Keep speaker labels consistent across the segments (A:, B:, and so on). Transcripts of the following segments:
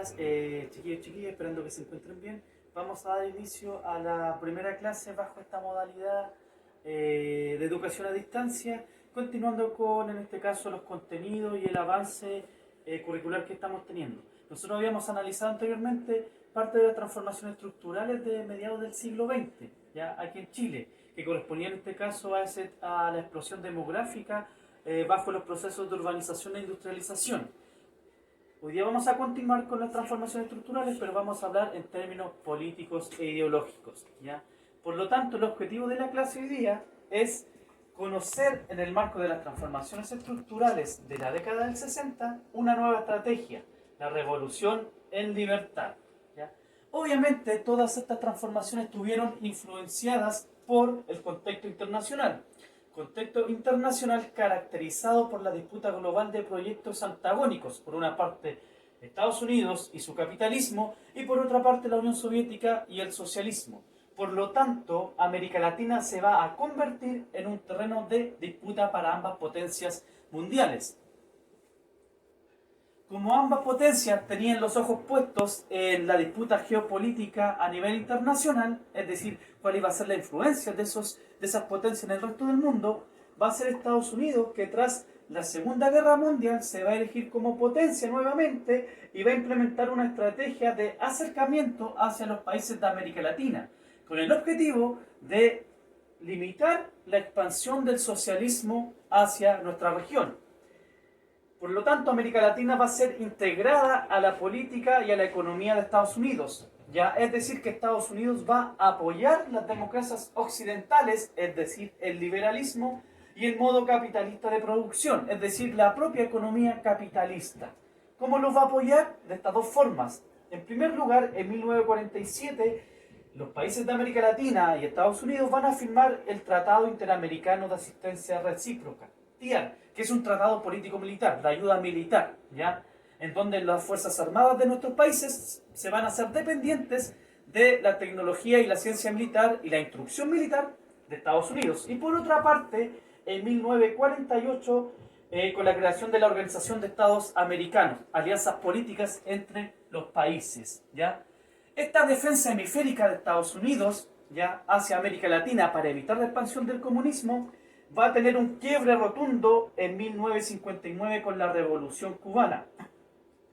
A: Chiquillos, chiquillas, esperando que se encuentren bien. Vamos a dar inicio a la primera clase bajo esta modalidad de educación a distancia, continuando con, en este caso, los contenidos y el avance curricular que estamos teniendo. Nosotros habíamos analizado anteriormente parte de las transformaciones estructurales de mediados del siglo XX, ya aquí en Chile, que correspondía en este caso a la explosión demográfica bajo los procesos de urbanización e industrialización. Hoy día vamos a continuar con las transformaciones estructurales, pero vamos a hablar en términos políticos e ideológicos, ¿ya? Por lo tanto, el objetivo de la clase hoy día es conocer en el marco de las transformaciones estructurales de la década del 60 una nueva estrategia, la revolución en libertad, ¿ya? Obviamente, todas estas transformaciones estuvieron influenciadas por el contexto internacional caracterizado por la disputa global de proyectos antagónicos, por una parte Estados Unidos y su capitalismo, y por otra parte la Unión Soviética y el socialismo. Por lo tanto, América Latina se va a convertir en un terreno de disputa para ambas potencias mundiales. Como ambas potencias tenían los ojos puestos en la disputa geopolítica a nivel internacional, es decir, cuál iba a ser la influencia de esas potencias en el resto del mundo, va a ser Estados Unidos, que tras la Segunda Guerra Mundial se va a elegir como potencia nuevamente y va a implementar una estrategia de acercamiento hacia los países de América Latina, con el objetivo de limitar la expansión del socialismo hacia nuestra región. Por lo tanto, América Latina va a ser integrada a la política y a la economía de Estados Unidos. ¿Ya? Es decir, que Estados Unidos va a apoyar las democracias occidentales, es decir, el liberalismo, y el modo capitalista de producción, es decir, la propia economía capitalista. ¿Cómo los va a apoyar? De estas dos formas. En primer lugar, en 1947, los países de América Latina y Estados Unidos van a firmar el Tratado Interamericano de Asistencia Recíproca, TIAR, que es un tratado político-militar, de ayuda militar, ¿ya? En donde las Fuerzas Armadas de nuestros países se van a hacer dependientes de la tecnología y la ciencia militar y la instrucción militar de Estados Unidos. Y por otra parte, en 1948, con la creación de la Organización de Estados Americanos, alianzas políticas entre los países, ¿ya? Esta defensa hemisférica de Estados Unidos, ¿ya?, hacia América Latina para evitar la expansión del comunismo, va a tener un quiebre rotundo en 1959 con la Revolución Cubana.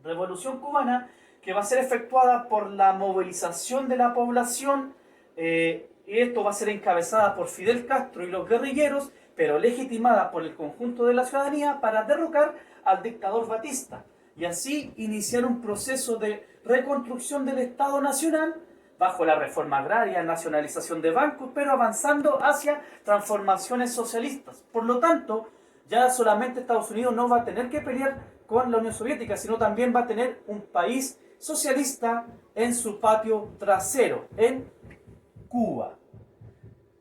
A: Revolución Cubana que va a ser efectuada por la movilización de la población, y esto va a ser encabezada por Fidel Castro y los guerrilleros, pero legitimada por el conjunto de la ciudadanía para derrocar al dictador Batista y así iniciar un proceso de reconstrucción del Estado Nacional bajo la reforma agraria, nacionalización de bancos, pero avanzando hacia transformaciones socialistas. Por lo tanto, ya solamente Estados Unidos no va a tener que pelear con la Unión Soviética, sino también va a tener un país socialista en su patio trasero, en Cuba.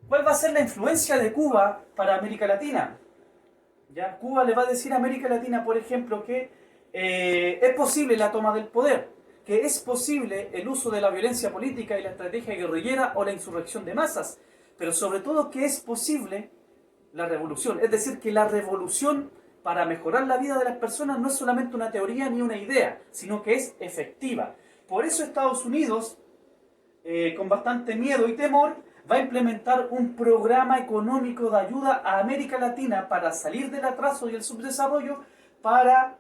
A: ¿Cuál va a ser la influencia de Cuba para América Latina? ¿Ya? Cuba le va a decir a América Latina, por ejemplo, que es posible la toma del poder, que es posible el uso de la violencia política y la estrategia guerrillera o la insurrección de masas, pero sobre todo que es posible la revolución. Es decir, que la revolución para mejorar la vida de las personas no es solamente una teoría ni una idea, sino que es efectiva. Por eso Estados Unidos, con bastante miedo y temor, va a implementar un programa económico de ayuda a América Latina para salir del atraso y el subdesarrollo, para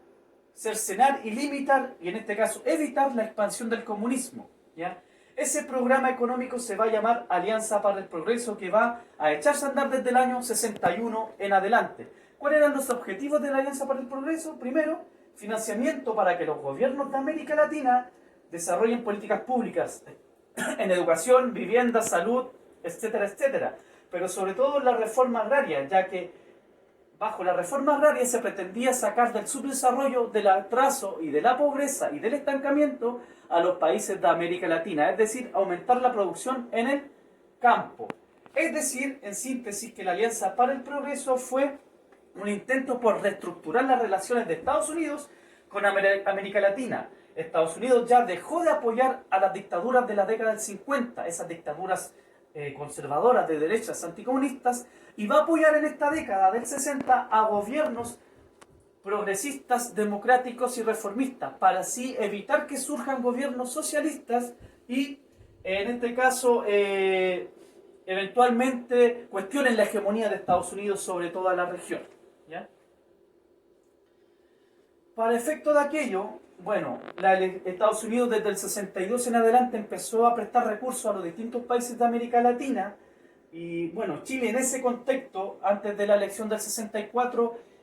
A: cercenar y limitar, y en este caso evitar la expansión del comunismo, ¿ya? Ese programa económico se va a llamar Alianza para el Progreso, que va a echarse a andar desde el año 61 en adelante. ¿Cuáles eran los objetivos de la Alianza para el Progreso? Primero, financiamiento para que los gobiernos de América Latina desarrollen políticas públicas en educación, vivienda, salud, etcétera, etcétera. Pero sobre todo la reforma agraria, ya que bajo la reforma agraria se pretendía sacar del subdesarrollo, del atraso y de la pobreza y del estancamiento a los países de América Latina, es decir, aumentar la producción en el campo. Es decir, en síntesis, que la Alianza para el Progreso fue un intento por reestructurar las relaciones de Estados Unidos con América Latina. Estados Unidos ya dejó de apoyar a las dictaduras de la década del 50, esas dictaduras conservadoras de derechas anticomunistas, y va a apoyar en esta década del 60 a gobiernos progresistas, democráticos y reformistas, para así evitar que surjan gobiernos socialistas y, en este caso, eventualmente cuestionen la hegemonía de Estados Unidos sobre toda la región. ¿Ya? Para efecto de aquello, bueno, Estados Unidos desde el 62 en adelante empezó a prestar recursos a los distintos países de América Latina y, bueno, Chile en ese contexto, antes de la elección del 64,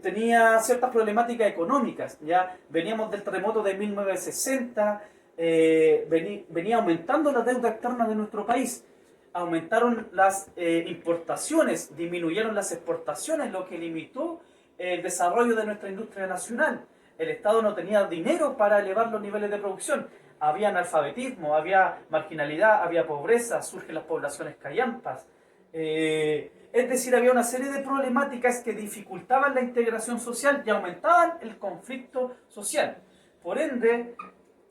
A: tenía ciertas problemáticas económicas. Ya veníamos del terremoto de 1960, venía aumentando la deuda externa de nuestro país, aumentaron las importaciones, disminuyeron las exportaciones, lo que limitó el desarrollo de nuestra industria nacional. El Estado no tenía dinero para elevar los niveles de producción. Había analfabetismo, había marginalidad, había pobreza, surgen las poblaciones callampas. Es decir, había una serie de problemáticas que dificultaban la integración social y aumentaban el conflicto social. Por ende,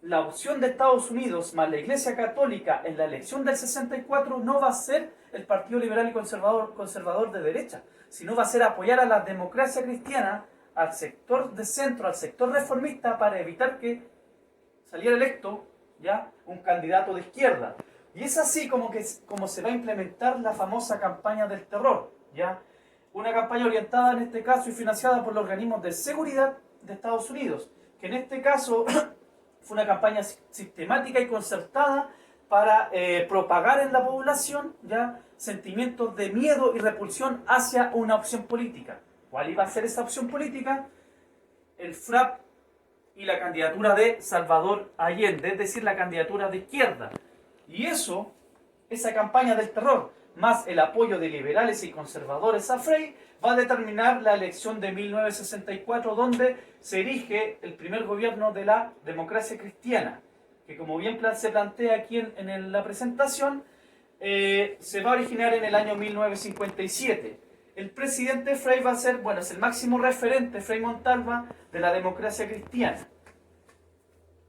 A: la opción de Estados Unidos más la Iglesia Católica en la elección del 64 no va a ser el Partido Liberal y Conservador de derecha, sino va a ser apoyar a la democracia cristiana, al sector de centro, al sector reformista, para evitar que saliera electo ya un candidato de izquierda. Y es así como se va a implementar la famosa campaña del terror, ¿ya? Una campaña orientada en este caso y financiada por los organismos de seguridad de Estados Unidos, que en este caso fue una campaña sistemática y concertada para propagar en la población ya sentimientos de miedo y repulsión hacia una opción política. ¿Cuál iba a ser esa opción política? El FRAP y la candidatura de Salvador Allende, es decir, la candidatura de izquierda. Y esa campaña del terror, más el apoyo de liberales y conservadores a Frei, va a determinar la elección de 1964, donde se erige el primer gobierno de la democracia cristiana, que, como bien se plantea aquí en la presentación, se va a originar en el año 1957. El presidente Frei va a ser, bueno, es el máximo referente, Frei Montalva, de la democracia cristiana.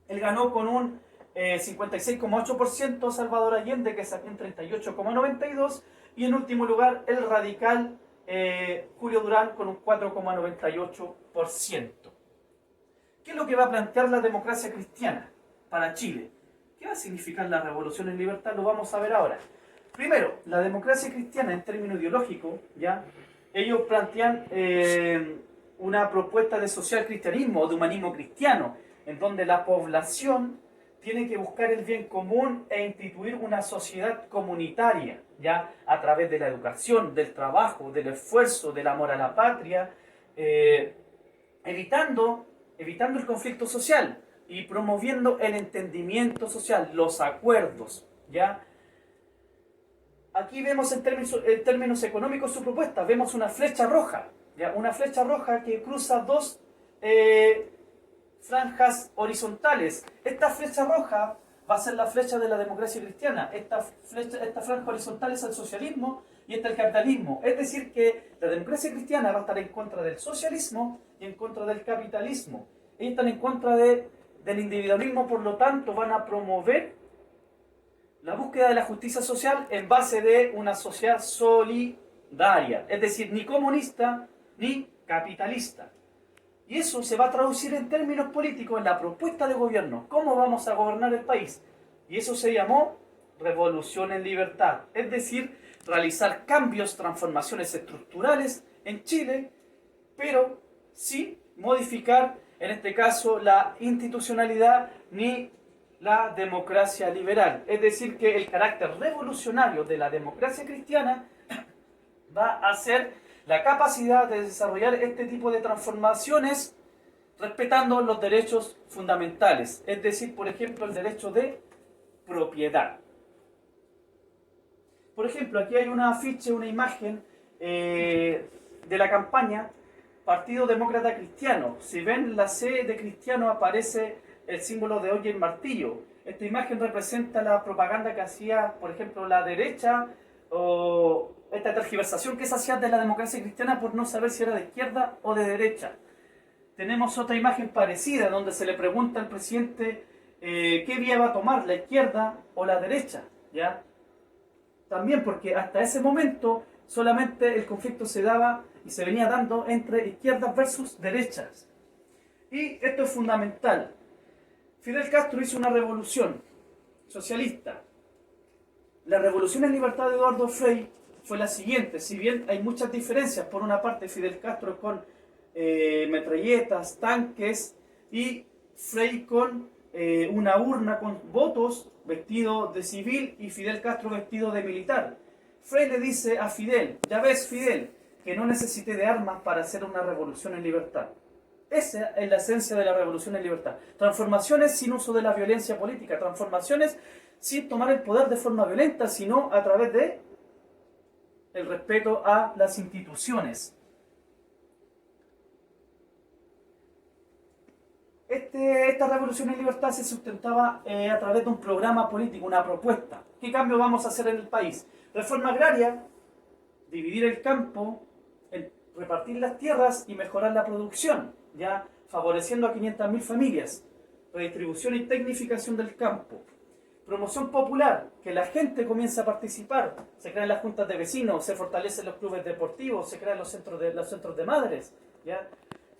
A: Él ganó con un 56,8%, Salvador Allende, que sacó un 38,92%, y en último lugar el radical Julio Durán con un 4,98%. ¿Qué es lo que va a plantear la democracia cristiana para Chile? ¿Qué va a significar la revolución en libertad? Lo vamos a ver ahora. Primero, la democracia cristiana en términos ideológicos, ¿ya? Ellos plantean una propuesta de social cristianismo o de humanismo cristiano, en donde la población tiene que buscar el bien común e instituir una sociedad comunitaria, ¿ya? A través de la educación, del trabajo, del esfuerzo, del amor a la patria, evitando el conflicto social y promoviendo el entendimiento social, los acuerdos, ¿ya? Aquí vemos en términos económicos su propuesta, vemos una flecha roja, ¿ya? Una flecha roja que cruza dos franjas horizontales. Esta flecha roja va a ser la flecha de la democracia cristiana, esta franja horizontal es el socialismo y esta el capitalismo. Es decir que la democracia cristiana va a estar en contra del socialismo y en contra del capitalismo. Ellos están en contra del individualismo, por lo tanto van a promover la búsqueda de la justicia social en base de una sociedad solidaria, es decir, ni comunista ni capitalista. Y eso se va a traducir en términos políticos en la propuesta de gobierno, cómo vamos a gobernar el país. Y eso se llamó Revolución en Libertad, es decir, realizar cambios, transformaciones estructurales en Chile, pero sin modificar, en este caso, la institucionalidad ni la democracia liberal. Es decir, que el carácter revolucionario de la democracia cristiana va a ser la capacidad de desarrollar este tipo de transformaciones respetando los derechos fundamentales, es decir, por ejemplo, el derecho de propiedad. Por ejemplo, aquí hay un afiche, una imagen de la campaña Partido Demócrata Cristiano. Si ven la C de cristiano aparece el símbolo de hoy el martillo. Esta imagen representa la propaganda que hacía, por ejemplo, la derecha, o esta tergiversación que se hacía de la democracia cristiana por no saber si era de izquierda o de derecha. Tenemos otra imagen parecida donde se le pregunta al presidente qué vía va a tomar, la izquierda o la derecha, ¿ya? También porque hasta ese momento solamente el conflicto se daba y se venía dando entre izquierdas versus derechas. Y esto es fundamental. Fidel Castro hizo una revolución socialista. La revolución en libertad de Eduardo Frei fue la siguiente. Si bien hay muchas diferencias, por una parte Fidel Castro con metralletas, tanques, y Frei con una urna con votos, vestido de civil, y Fidel Castro vestido de militar. Frei le dice a Fidel: ya ves, Fidel, que no necesité de armas para hacer una revolución en libertad. Esa es la esencia de la revolución en libertad. Transformaciones sin uso de la violencia política, transformaciones sin tomar el poder de forma violenta, sino a través de el respeto a las instituciones. Esta revolución en libertad se sustentaba a través de un programa político, una propuesta. ¿Qué cambio vamos a hacer en el país? Reforma agraria, dividir el campo, repartir las tierras y mejorar la producción, ya favoreciendo a 500.000 familias. Redistribución y tecnificación del campo. Promoción popular, que la gente comience a participar. Se crean las juntas de vecinos, se fortalecen los clubes deportivos, se crean los centros de madres, ¿ya?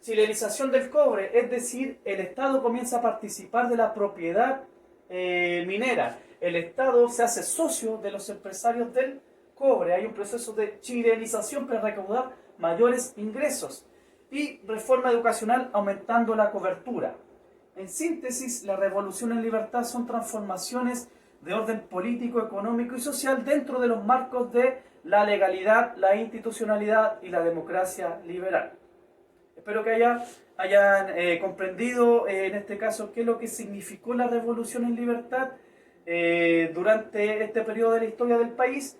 A: Chilenización del cobre, es decir, el Estado comienza a participar de la propiedad minera. El Estado se hace socio de los empresarios del cobre. Hay un proceso de chilenización para recaudar mayores ingresos. Y reforma educacional, aumentando la cobertura. En síntesis, la revolución en libertad son transformaciones de orden político, económico y social dentro de los marcos de la legalidad, la institucionalidad y la democracia liberal. Espero que hayan comprendido en este caso qué es lo que significó la revolución en libertad durante este periodo de la historia del país.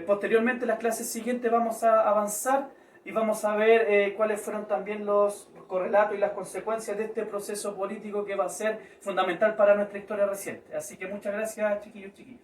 A: Posteriormente, en las clases siguientes vamos a avanzar y vamos a ver cuáles fueron también los correlatos y las consecuencias de este proceso político que va a ser fundamental para nuestra historia reciente. Así que muchas gracias, chiquillos, chiquillas.